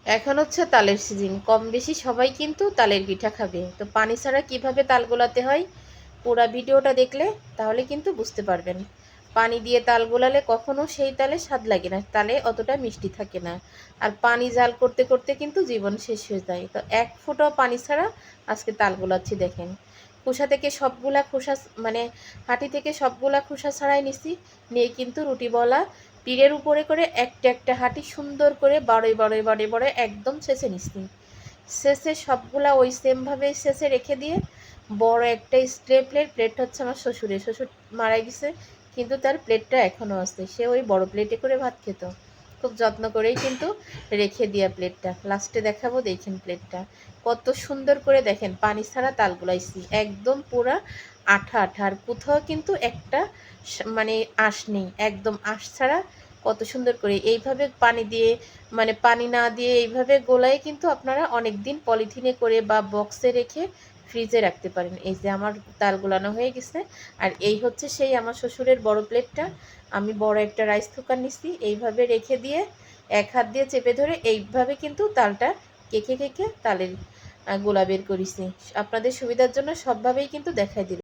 এখন হচ্ছে তালের সিজন, কম বেশি সবাই কিন্তু তালের পিঠা খাবে। তো পানি ছাড়া কিভাবে তাল গোলাতে হয় পুরা ভিডিওটা দেখলে তাহলে কিন্তু বুঝতে পারবেন। পানি দিয়ে তাল গোলালে কখনো সেই তালে স্বাদ লাগে না, তালে অতটা মিষ্টি থাকে না। আর পানি জাল করতে করতে কিন্তু জীবন শেষ হয়ে যায়। তো এক ফোঁটাও পানি ছাড়া আজকে তাল গোলাচ্ছি দেখেন। খোসা থেকে সবগুলা খোসা, মানে হাঁটি থেকে সবগুলা খোসা ছাড়াই নিছি, নিয়ে কিন্তু রুটি বলা পিঠের উপরে করে একটা একটা হাঁটি সুন্দর করে বড়ই বড়ই বড়ে বড়ে একদম ছেঁচে নিছি। শেষে সবগুলা ওই সেমভাবে শেষে রেখে দিয়ে বড় একটা স্ট্রে প্লেট, প্লেটটা হচ্ছে আমার শ্বশুরের, শ্বশুর মারা গেছে কিন্তু তার প্লেটটা এখনও আছে, সে ওই বড় প্লেটে করে ভাত খেত। খুব যত্ন করেই কিন্তু রেখে দিয়া প্লেটটা, লাস্টে দেখাবো দেখেন প্লেটটা কত সুন্দর করে, দেখেন পানি ছাড়া তাল গুলাইছি একদম পুরা আঠা আঠা, আর কোথাও কিন্তু একটা মানে আঁশ নেই, একদম আঁশ ছাড়া কত সুন্দর করে এইভাবে পানি দিয়ে, মানে পানি না দিয়ে এইভাবে গোলায় কিন্তু আপনারা অনেক দিন পলিথিনে করে বা বক্সে রেখে ফ্রিজে রাখতে পারেন। এই যে আমার তাল গোলানো হয়ে গেছে। আর এই হচ্ছে সেই আমার শ্বশুরের বড় প্লেটটা, আমি বড় একটা রাইস কুকার নিছি, এইভাবে রেখে দিয়ে এক হাত দিয়ে চেপে ধরে এইভাবে কিন্তু তালটা কেকে কেকে তালের গোলা বের করেছি। আপনাদের সুবিধার জন্য সবভাবেই কিন্তু দেখাই দিলাম।